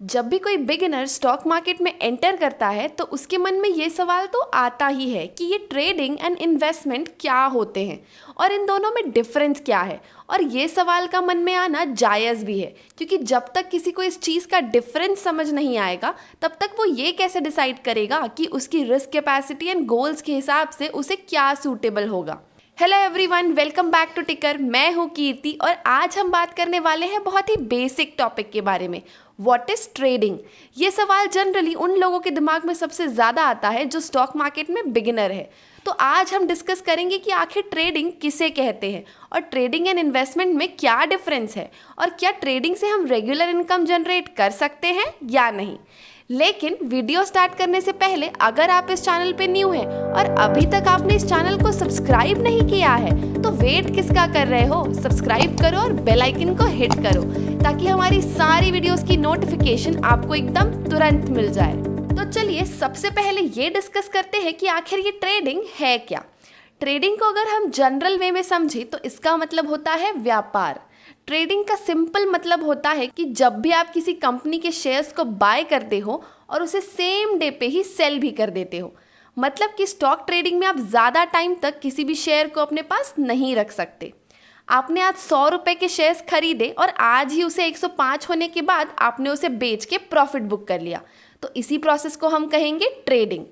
जब भी कोई बिगिनर स्टॉक मार्केट में एंटर करता है तो उसके मन में ये सवाल तो आता ही है कि ये ट्रेडिंग एंड इन्वेस्टमेंट क्या होते हैं और इन दोनों में डिफरेंस क्या है। और ये सवाल का मन में आना जायज़ भी है, क्योंकि जब तक किसी को इस चीज़ का डिफरेंस समझ नहीं आएगा तब तक वो ये कैसे डिसाइड करेगा कि उसकी रिस्क कैपेसिटी एंड गोल्स के हिसाब से उसे क्या सूटेबल होगा। Hello everyone, welcome back to Ticker. मैं हूँ कीर्ति और आज हम बात करने वाले हैं बहुत ही बेसिक टॉपिक के बारे में, व्हाट इज़ ट्रेडिंग। ये सवाल जनरली उन लोगों के दिमाग में सबसे ज़्यादा आता है जो स्टॉक मार्केट में बिगिनर है। तो आज हम डिस्कस करेंगे कि आखिर ट्रेडिंग किसे कहते हैं और ट्रेडिंग एंड इन्वेस्टमेंट में क्या डिफरेंस है और क्या ट्रेडिंग से हम रेगुलर इनकम जनरेट कर सकते हैं या नहीं। लेकिन वीडियो स्टार्ट करने से पहले अगर आप इस चैनल पे न्यू हैं और अभी तक आपने इस चैनल को सब्सक्राइब नहीं किया है तो वेट किसका कर रहे हो, सब्सक्राइब करो और बेल आइकन को हिट करो ताकि हमारी सारी वीडियोस की नोटिफिकेशन आपको एकदम तुरंत मिल जाए। तो चलिए सबसे पहले ये डिस्कस करते हैं कि आखिर ये ट्रेडिंग है क्या। ट्रेडिंग को अगर हम जनरल वे में समझें तो इसका मतलब होता है व्यापार। ट्रेडिंग का सिंपल मतलब होता है कि जब भी आप किसी कंपनी के शेयर्स को बाय करते हो और उसे सेम डे पे ही सेल भी कर देते हो। मतलब कि स्टॉक ट्रेडिंग में आप ज़्यादा टाइम तक किसी भी शेयर को अपने पास नहीं रख सकते। आपने आज 100 रुपये के शेयर्स खरीदे और आज ही उसे 105 होने के बाद आपने उसे बेच के प्रॉफिट बुक कर लिया, तो इसी प्रोसेस को हम कहेंगे ट्रेडिंग।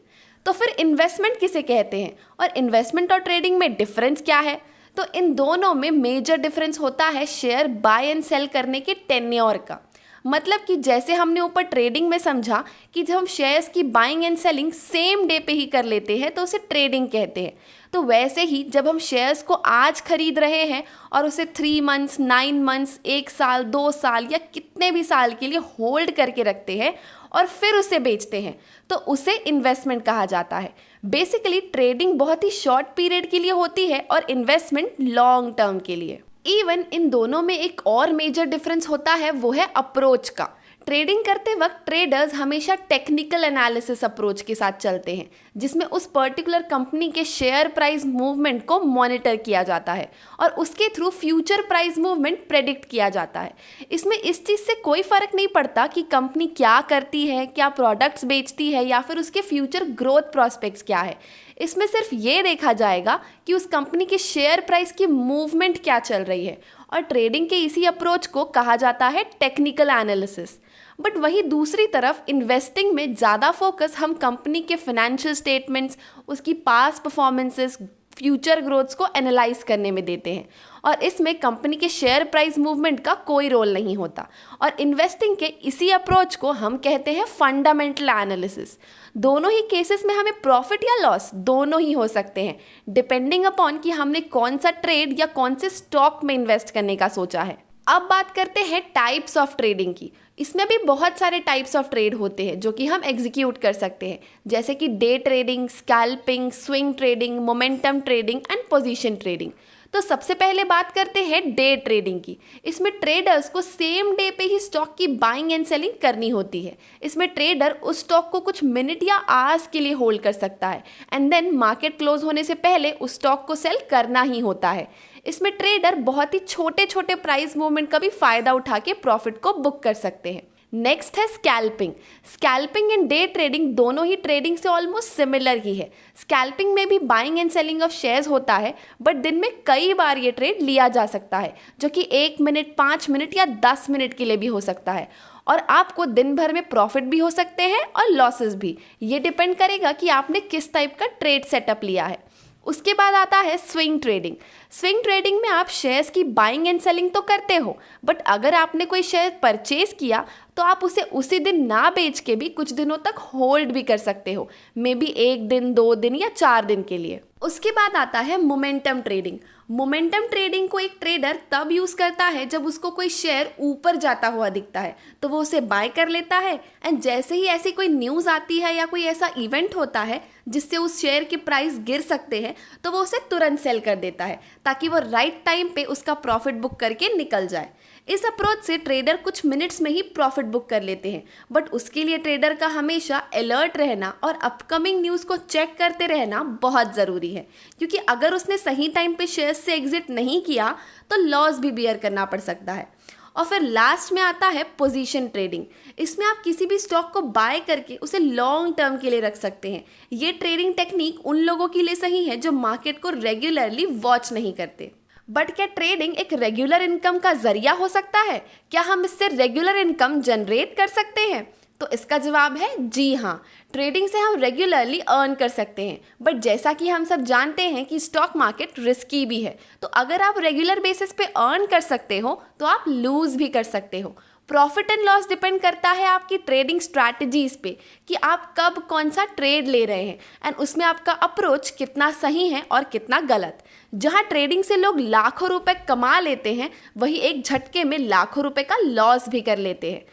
तो फिर इन्वेस्टमेंट किसे कहते हैं और इन्वेस्टमेंट और ट्रेडिंग में डिफरेंस क्या है। तो इन दोनों में मेजर डिफरेंस होता है शेयर बाय एंड सेल करने के टेन्योर का। मतलब कि जैसे हमने ऊपर ट्रेडिंग में समझा कि जब हम शेयर्स की buying and selling same day पे ही कर लेते हैं तो उसे ट्रेडिंग कहते हैं, तो वैसे ही जब हम शेयर्स को आज खरीद रहे हैं और उसे 3 मंथ्स, 9 मंथ्स, 1 साल, 2 साल या कितने भी साल के लिए होल्ड करके रखते हैं और फिर उसे बेचते हैं तो उसे इन्वेस्टमेंट कहा जाता है। बेसिकली ट्रेडिंग बहुत ही शॉर्ट पीरियड के लिए होती है और इन्वेस्टमेंट लॉन्ग टर्म के लिए। इवन इन दोनों में एक और मेजर डिफरेंस होता है, वो है अप्रोच का। ट्रेडिंग करते वक्त ट्रेडर्स हमेशा टेक्निकल एनालिसिस अप्रोच के साथ चलते हैं, जिसमें उस पर्टिकुलर कंपनी के शेयर प्राइस मूवमेंट को मॉनिटर किया जाता है और उसके through future price movement predict किया जाता है। इसमें इस चीज़ से कोई फ़र्क नहीं पड़ता कि कंपनी क्या करती है, क्या प्रोडक्ट्स बेचती है या फिर उसके फ्यूचर ग्रोथ प्रॉस्पेक्ट्स क्या है। इसमें सिर्फ ये देखा जाएगा कि उस कंपनी के शेयर प्राइस की मूवमेंट क्या चल रही है और ट्रेडिंग के इसी अप्रोच को कहा जाता है टेक्निकल एनालिसिस। बट वही दूसरी तरफ इन्वेस्टिंग में ज़्यादा फोकस हम कंपनी के फाइनेंशियल स्टेटमेंट्स, उसकी पास्ट परफॉर्मेंसेस, फ्यूचर ग्रोथ्स को एनालाइज करने में देते हैं और इसमें कंपनी के शेयर प्राइस मूवमेंट का कोई रोल नहीं होता। और इन्वेस्टिंग के इसी अप्रोच को हम कहते हैं फंडामेंटल एनालिसिस। दोनों ही केसेस में हमें प्रॉफिट या लॉस दोनों ही हो सकते हैं, डिपेंडिंग अपॉन कि हमने कौन सा ट्रेड या कौन से स्टॉक में इन्वेस्ट करने का सोचा है। अब बात करते हैं टाइप्स ऑफ ट्रेडिंग की। इसमें भी बहुत सारे टाइप्स ऑफ ट्रेड होते हैं जो कि हम एग्जीक्यूट कर सकते हैं, जैसे कि day trading, scalping, swing trading, momentum trading and position trading. तो सबसे पहले बात करते हैं डे ट्रेडिंग की। इसमें ट्रेडर्स को सेम डे पे ही स्टॉक की बाइंग एंड सेलिंग करनी होती है। इसमें ट्रेडर उस स्टॉक को कुछ मिनट या आवर्स के लिए होल्ड कर सकता है एंड देन मार्केट क्लोज होने से पहले उस स्टॉक को सेल करना ही होता है। इसमें ट्रेडर बहुत ही छोटे छोटे प्राइस मूवमेंट का भी फायदा उठा के प्रॉफिट को बुक कर सकते हैं। नेक्स्ट है scalping. Scalping and day trading दोनों ही ट्रेडिंग से ऑलमोस्ट सिमिलर ही है। स्कैल्पिंग में भी buying and selling of shares होता है, बट दिन में कई बार ये ट्रेड लिया जा सकता है, जो कि 1 मिनट, 5 मिनट या 10 मिनट के लिए भी हो सकता है और आपको दिन भर में प्रॉफिट भी हो सकते हैं और लॉसेस भी। ये डिपेंड करेगा कि आपने किस टाइप का ट्रेड सेटअप लिया है। उसके बाद आता है स्विंग ट्रेडिंग। स्विंग ट्रेडिंग में आप शेयर्स की बाइंग एंड सेलिंग तो करते हो, बट अगर आपने कोई शेयर परचेज किया तो आप उसे उसी दिन ना बेच के भी कुछ दिनों तक होल्ड भी कर सकते हो, मे बी 1 दिन, 2 दिन या 4 दिन के लिए। उसके बाद आता है मोमेंटम ट्रेडिंग। मोमेंटम ट्रेडिंग को एक ट्रेडर तब यूज़ करता है जब उसको कोई शेयर ऊपर जाता हुआ दिखता है तो वो उसे बाय कर लेता है एंड जैसे ही ऐसी कोई न्यूज़ आती है या कोई ऐसा इवेंट होता है जिससे उस शेयर के प्राइस गिर सकते हैं तो वो उसे तुरंत सेल कर देता है ताकि वो राइट टाइम पे उसका प्रॉफिट बुक करके निकल जाए। इस अप्रोच से ट्रेडर कुछ मिनट्स में ही प्रॉफिट बुक कर लेते हैं, बट उसके लिए ट्रेडर का हमेशा अलर्ट रहना और अपकमिंग न्यूज़ को चेक करते रहना बहुत ज़रूरी है, क्योंकि अगर उसने सही टाइम पे शेयर्स से एग्जिट नहीं किया तो लॉस भी बियर करना पड़ सकता है। और फिर लास्ट में आता है पोजीशन ट्रेडिंग। इसमें आप किसी भी स्टॉक को बाय करके उसे लॉन्ग टर्म के लिए रख सकते हैं। ये ट्रेडिंग टेक्निक उन लोगों के लिए सही है जो मार्केट को रेगुलरली वॉच नहीं करते। बट क्या ट्रेडिंग एक रेगुलर इनकम का जरिया हो सकता है? क्या हम इससे रेगुलर इनकम जनरेट कर सकते हैं? तो इसका जवाब है जी हाँ, ट्रेडिंग से हम रेगुलरली अर्न कर सकते हैं। बट जैसा कि हम सब जानते हैं कि स्टॉक मार्केट रिस्की भी है, तो अगर आप रेगुलर बेसिस पे अर्न कर सकते हो तो आप लूज भी कर सकते हो। प्रॉफिट एंड लॉस डिपेंड करता है आपकी ट्रेडिंग स्ट्रैटेजीज पे कि आप कब कौन सा ट्रेड ले रहे हैं एंड उसमें आपका अप्रोच कितना सही है और कितना गलत। जहां ट्रेडिंग से लोग लाखों रुपए कमा लेते हैं, वही एक झटके में लाखों रुपए का लॉस भी कर लेते हैं।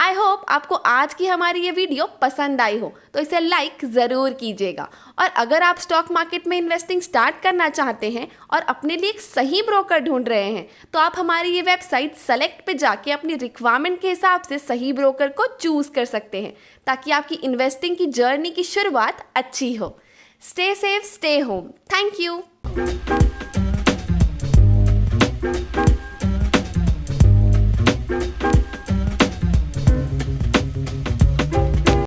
आई होप आपको आज की हमारी ये वीडियो पसंद आई हो, तो इसे लाइक ज़रूर कीजिएगा। और अगर आप स्टॉक मार्केट में इन्वेस्टिंग स्टार्ट करना चाहते हैं और अपने लिए एक सही ब्रोकर ढूंढ रहे हैं, तो आप हमारी ये वेबसाइट सेलेक्ट पे जाके अपनी रिक्वायरमेंट के हिसाब से सही ब्रोकर को चूज़ कर सकते हैं, ताकि आपकी इन्वेस्टिंग की जर्नी की शुरुआत अच्छी हो। Stay safe, stay home. Thank you.